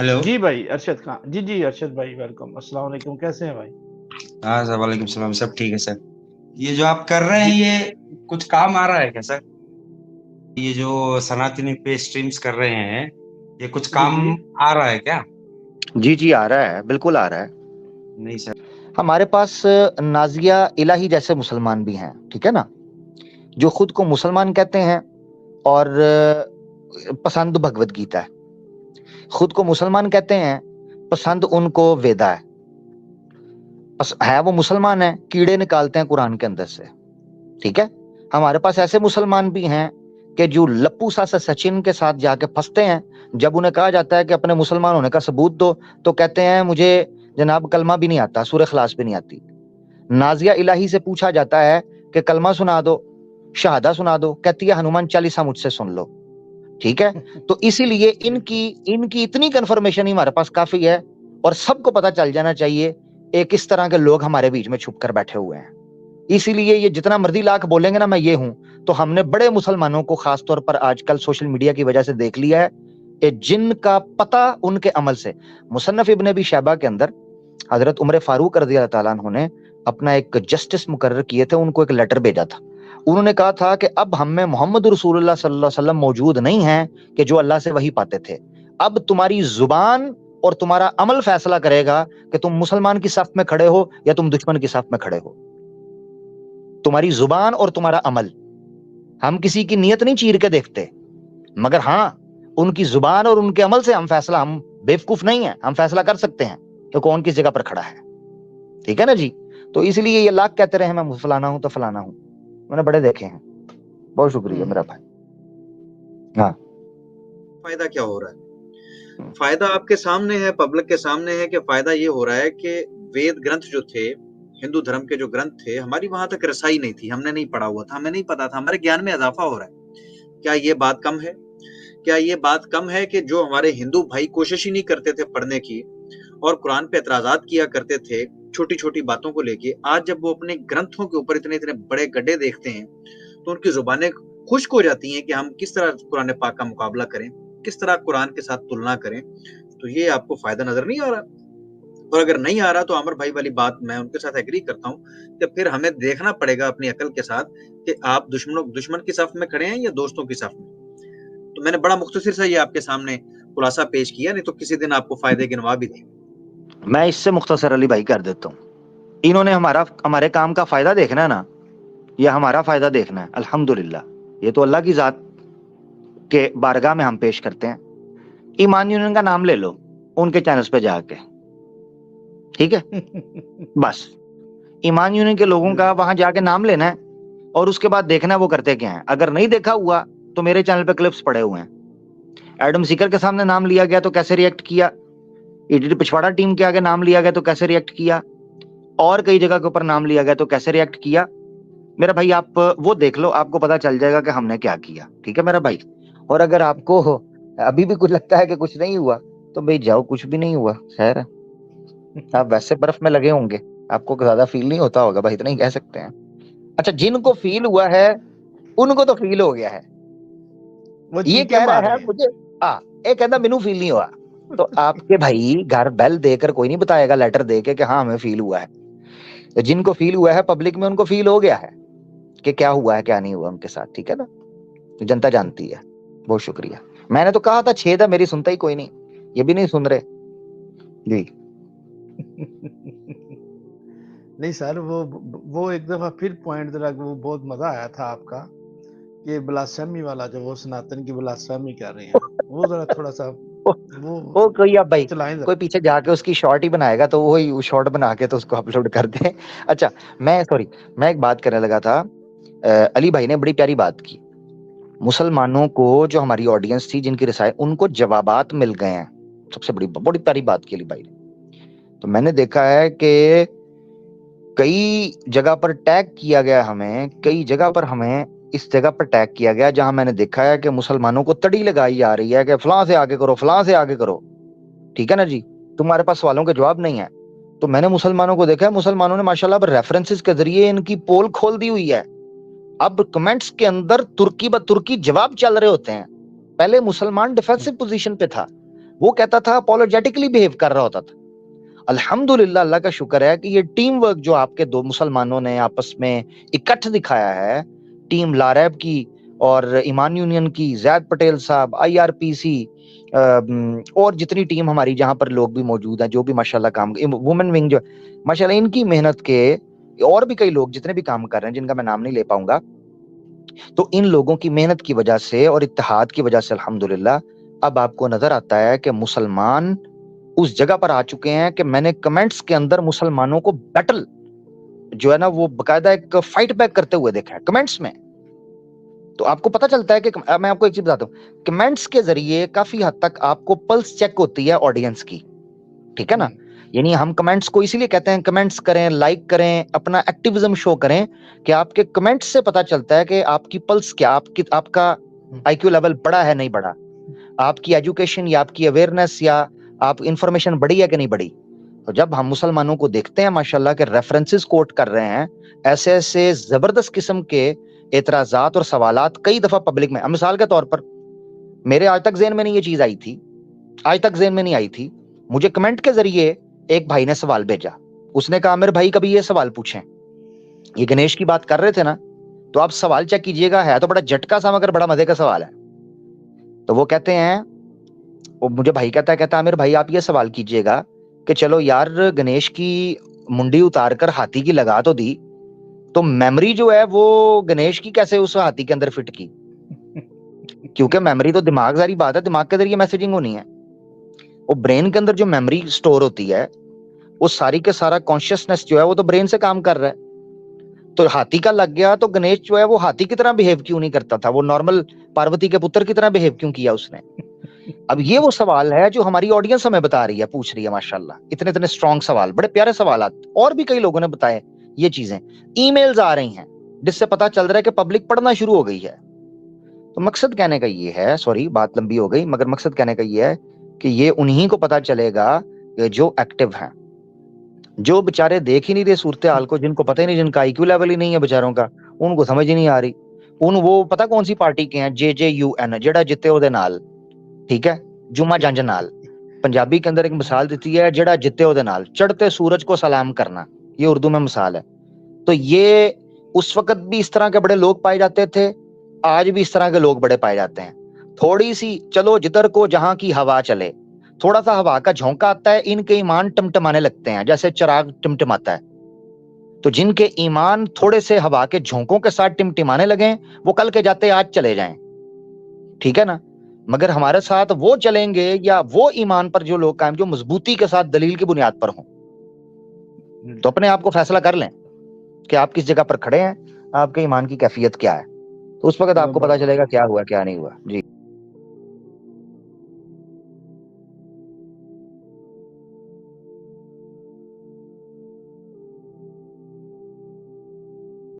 Hello. जी भाई अरशद खान जी जी अरशद भाई welcome. अस्सलाम वालेकुम, कैसे हैं भाई? हाँ सर, वालेकुम सलाम, सब ठीक है सर। ये जो आप कर रहे हैं, जी ये कुछ काम आ रहा है क्या सर? ये जो सनातनी पे स्ट्रीम्स कर रहे हैं, ये कुछ जी काम जी आ रहा है क्या? जी जी आ रहा है, बिल्कुल आ रहा है। नहीं सर। हमारे पास नाजिया इलाही जैसे मुसलमान भी हैं, ठीक है ना, जो खुद को मुसलमान कहते हैं और पसंद भगवत गीता है। खुद को मुसलमान कहते हैं, पसंद उनको वेदा है। है वो मुसलमान है, कीड़े निकालते हैं कुरान के अंदर से, ठीक है। हमारे पास ऐसे मुसलमान भी हैं कि जो लप्पू सा से सचिन के साथ जाके फंसते हैं। जब उन्हें कहा जाता है कि अपने मुसलमान होने का सबूत दो, तो कहते हैं मुझे जनाब कलमा भी नहीं आता, सूरह इखलास भी नहीं आती। नाजिया इलाही से पूछा जाता है कि कलमा सुना दो, शहादा सुना दो, कहती है हनुमान चालीसा मुझसे सुन लो, ठीक है। तो इसीलिए इनकी इनकी इतनी कंफर्मेशन ही हमारे पास काफी है, और सबको पता चल जाना चाहिए एक इस तरह के लोग हमारे बीच में छुप कर बैठे हुए हैं। इसीलिए ये जितना मर्जी लाख बोलेंगे ना मैं ये हूं, तो हमने बड़े मुसलमानों को खासतौर पर आजकल सोशल मीडिया की वजह से देख लिया है कि जिनका पता उनके अमल से। मुसन्नफ इब्न अबी शैबा के अंदर हजरत उमर फारूक रज़ी अल्लाह ताला अन्हु ने अपना एक जस्टिस मुकर्रर किए थे, उनको एक लेटर भेजा था। उन्होंने कहा था कि अब हम में मोहम्मद रसूलुल्लाह सल्लल्लाहु अलैहि वसल्लम मौजूद नहीं है कि जो अल्लाह से वही पाते थे। अब तुम्हारी जुबान और तुम्हारा अमल फैसला करेगा कि तुम मुसलमान की सफ में खड़े हो या तुम दुश्मन की सफ में खड़े हो। तुम्हारी जुबान और तुम्हारा अमल। हम किसी की नीयत नहीं चीर के देखते, मगर हाँ, उनकी जुबान और उनके अमल से हम बेवकूफ नहीं है, हम फैसला कर सकते हैं कि कौन किस जगह पर खड़ा है, ठीक है ना जी। तो इसलिए ये लाख कहते रहे मैं फलाना हूं तो फलाना हूं, मैंने बड़े देखे हैं। बहुत शुक्रिया मेरा भाई। हाँ, फायदा क्या हो रहा है? फायदा आपके सामने है, पब्लिक के सामने है कि फायदा ये हो रहा है कि वेद ग्रंथ जो थे, हिंदू धर्म के जो ग्रंथ थे, हमारी वहां तक रसाई नहीं थी, हमने नहीं पढ़ा हुआ था, हमें नहीं पता था, हमारे ज्ञान में इजाफा हो रहा है। क्या ये बात कम है? क्या ये बात कम है कि जो हमारे हिंदू भाई कोशिश ही नहीं करते थे पढ़ने की और कुरान पे एतराजात किया करते थे छोटी छोटी बातों को लेके, आज जब वो अपने ग्रंथों के ऊपर इतने इतने बड़े गड्ढे देखते हैं तो उनकी जुबानें खुश्क हो जाती हैं कि हम किस तरह कुरान पाक का मुकाबला करें, किस तरह कुरान के साथ तुलना करें। तो ये आपको फायदा नजर नहीं आ रहा? और अगर नहीं आ रहा तो आमिर भाई वाली बात मैं उनके साथ एग्री करता हूँ कि फिर हमें देखना पड़ेगा अपनी अकल के साथ कि आप दुश्मन की सफ में खड़े हैं या दोस्तों की सफ में। तो मैंने बड़ा मुख्तसर सा ये आपके सामने खुलासा पेश किया, नहीं तो किसी दिन आपको फायदे गिनवा भी दें। मैं इससे मुख्तसर अली भाई कर देता हूँ। इन्होंने हमारे काम का फायदा देखना है ना, या हमारा फायदा देखना है, अल्हम्दुलिल्लाह, ये तो अल्लाह की जात के बारगाह में हम पेश करते हैं। ईमान यूनियन का नाम ले लो उनके चैनल्स पे जाके, ठीक है। बस ईमान यूनियन के लोगों का वहां जाके नाम लेना है और उसके बाद देखना है वो करते क्या है। अगर नहीं देखा हुआ तो मेरे चैनल पे क्लिप्स पड़े हुए हैं। एडम सीकर के सामने नाम लिया गया तो कैसे रिएक्ट किया, ईडीडी पिछवाड़ा टीम के आगे नाम लिया गया तो कैसे रिएक्ट किया, और कई जगह के ऊपर नाम लिया गया तो कैसे रिएक्ट किया। मेरा भाई आप वो देख लो, आपको पता चल जाएगा कि हमने क्या किया, ठीक है मेरा भाई। और अगर आपको अभी भी कुछ लगता है कि कुछ नहीं हुआ तो भाई जाओ, कुछ भी नहीं हुआ, खैर है। आप वैसे बर्फ में लगे होंगे, आपको ज्यादा फील नहीं होता होगा भाई, इतना ही कह सकते हैं। अच्छा, जिनको फील हुआ है उनको तो फील हो गया है। ये कह रहा है मुझे ये कहता मैनू फील नहीं हुआ, तो आपके भाई घर बेल देकर कोई नहीं बताएगा लेटर देके कि हाँ हमें फील हुआ है। तो जिनको फील हुआ है पब्लिक में, उनको फील हो गया है कि क्या हुआ है क्या नहीं हुआ उनके साथ, ठीक है ना। तो जनता जानती है। बहुत शुक्रिया। मैंने तो कहा था छेद है, मेरी सुनता ही कोई नहीं, ये भी नहीं सुन रहे जी। नहीं सर, वो एक दफा फिर पॉइंट जरा वो बहुत मजा आया था आपका कि ब्लास्फेमी वाला, जो वो सनातन की ब्लास्फेमी कर रहे हैं, वो जरा थोड़ा सा वो कोई अब भाई कोई पीछे जाके उसकी शॉर्ट ही बनाएगा तो वही शॉर्ट बना के तो उसको अपलोड कर दे। अच्छा, मैं एक बात करने लगा था। अली भाई ने बड़ी प्यारी बात की। मुसलमानों को, जो हमारी ऑडियंस थी जिनकी रिसाई, उनको जवाबात मिल गए हैं। सबसे बड़ी प्यारी बात की अली भाई ने। तो मैंने देखा है कि कई जगह पर टैग किया गया हमें, कई जगह पर हमें इस जगह पर टैग किया गया जहां मैंने देखा है कि मुसलमानों को तड़ी लगाई जा रही है कि फलां से आगे करो, फलां से आगे करो, ठीक है ना जी। तुम्हारे पास सवालों के जवाब नहीं है। तो मैंने मुसलमानों को देखा है, मुसलमानों ने माशाल्लाह रेफरेंसेस के जरिए इनकी पोल खोल दी हुई है। अब कमेंट्स के अंदर तुर्की ब तुर्की जवाब चल रहे होते हैं। पहले मुसलमान डिफेंसिव पोजीशन पे था, وہ کہتا تھا اپولوجیٹکلی بہیو کر رہا ہوتا تھا. الحمدللہ اللہ کا شکر ہے کہ یہ ٹیم ورک جو آپ کے دو مسلمانوں نے آپس میں اکٹھ دکھایا ہے, ٹیم لاریب کی اور ایمان یونین کی, زید پٹیل صاحب, IRPC اور جتنی ٹیم ہماری جہاں پر لوگ بھی موجود ہیں جو بھی ماشاءاللہ کام, وومن ونگ جو ماشاءاللہ ان کی محنت کے, اور بھی کئی لوگ جتنے بھی کام کر رہے ہیں جن کا میں نام نہیں لے پاؤں گا, تو ان لوگوں کی محنت کی وجہ سے اور اتحاد کی وجہ سے الحمدللہ اب آپ کو نظر آتا ہے کہ مسلمان اس جگہ پر آ چکے ہیں کہ میں نے کمنٹس کے اندر مسلمانوں کو بیٹل جو ہے نا وہ باقاعدہ ایک فائٹ بیک کرتے ہوئے دیکھا ہے کمنٹس میں. تو آپ کو پتہ چلتا ہے کہ میں آپ کو ایک چیز بتاتا ہوں, کمنٹس کے ذریعے کافی حد تک آپ کو پلس چیک ہوتی ہے آڈینس کی, ٹھیک ہے نا. یعنی ہم کمنٹس کو اسی لیے کہتے ہیں کمنٹس کریں, لائک کریں, اپنا ایکٹیویزم شو کریں, کہ آپ کے کمنٹس سے پتہ چلتا ہے کہ آپ کی پلس کیا, آپ کا IQ لیول بڑا ہے نہیں بڑا, آپ کی ایجوکیشن یا آپ کی اویئرنیس یا آپ انفارمیشن بڑی ہے کہ نہیں بڑی. تو جب ہم مسلمانوں کو دیکھتے ہیں ماشاءاللہ کہ ریفرنسز کوٹ کر رہے ہیں, ایسے ایسے زبردست قسم کے اعتراضات اور سوالات کئی دفعہ پبلک میں, مثال کے طور پر میرے آج تک ذہن میں نہیں یہ چیز آئی تھی, آج تک ذہن میں نہیں آئی تھی, مجھے کمنٹ کے ذریعے ایک بھائی نے سوال بھیجا, اس نے کہا میرے بھائی کبھی یہ سوال پوچھیں, یہ گنیش کی بات کر رہے تھے نا, تو آپ سوال چیک کیجئے گا, ہے تو بڑا جھٹکا سا مگر بڑا مزے کا سوال ہے. تو وہ کہتے ہیں, وہ مجھے بھائی کہتا ہے عامر بھائی آپ یہ سوال کیجئے گا کہ چلو یار گنیش کی منڈی اتار کر ہاتھی کی لگا تو دی, تو میموری جو ہے وہ گنیش کی کیسے اس ہاتھی کے اندر فٹ کی, کیونکہ میموری تو دماغ ظاہری بات ہے, دماغ کے ذریعے میسجنگ ہونی ہے, وہ برین کے اندر جو میموری سٹور ہوتی ہے وہ ساری کے سارا کانشیسنس جو ہے وہ تو برین سے کام کر رہا ہے. تو ہاتھی کا لگ گیا تو گنیش جو ہے وہ ہاتھی کی طرح بہیو کیوں نہیں کرتا تھا, وہ نارمل پاروتی کے پتر کی طرح بہیو کیوں کیا اس نے. اب یہ وہ سوال ہے جو ہماری آڈینس ہمیں بتا رہی ہے, پوچھ رہی ہے ماشاءاللہ, اتنے اسٹرانگ سوال, بڑے پیارے سوالات, اور بھی کئی لوگوں نے بتائے یہ چیزیں, ای میلز آ رہی ہیں جس سے پتا چل رہا ہے کہ پبلک پڑھنا شروع ہو گئی ہے. تو مقصد کہنے کا یہ ہے, سوری بات لمبی ہو گئی, مگر مقصد کہنے کا یہ ہے کہ یہ انہی کو پتا چلے گا کہ جو ایکٹیو ہیں, جو بےچارے دیکھ ہی نہیں رہے صورتحال کو, جن کو پتہ ہی نہیں, جن کا IQ لیول ہی نہیں ہے بیچاروں کا, ان کو سمجھ ہی نہیں آ رہی. وہ پتہ کون سی پارٹی کے ہیں, JJUN, جڑا جتے او دے نال, ٹھیک ہے, جمعہ جنج نال, پنجابی کے اندر ایک مثال دیتی ہے, جڑا جتے او دے نال, چڑھتے سورج کو سلام کرنا, یہ اردو میں مثال ہے. تو یہ اس وقت بھی اس طرح کے بڑے لوگ پائے جاتے تھے, آج بھی اس طرح کے لوگ بڑے پائے جاتے ہیں. تھوڑی سی چلو جدھر کو جہاں کی ہوا چلے, تھوڑا سا ہوا کا جھونکا آتا ہے, ان کے ایمان ٹمٹمانے لگتے ہیں جیسے چراغ ٹمٹماتا ہے. تو جن کے ایمان تھوڑے سے ہوا کے جھونکوں کے ساتھ ٹمٹمانے لگیں, وہ کل کے جاتے آج چلے جائیں, ٹھیک ہے نا. مگر ہمارے ساتھ وہ چلیں گے یا وہ ایمان پر جو لوگ قائم, جو مضبوطی کے ساتھ دلیل کی بنیاد پر ہوں. تو اپنے آپ کو فیصلہ کر لیں کہ آپ کس جگہ پر کھڑے ہیں, آپ کے ایمان کی کیفیت کیا ہے, تو اس وقت آپ کو پتا چلے گا کیا ہوا کیا نہیں ہوا. جی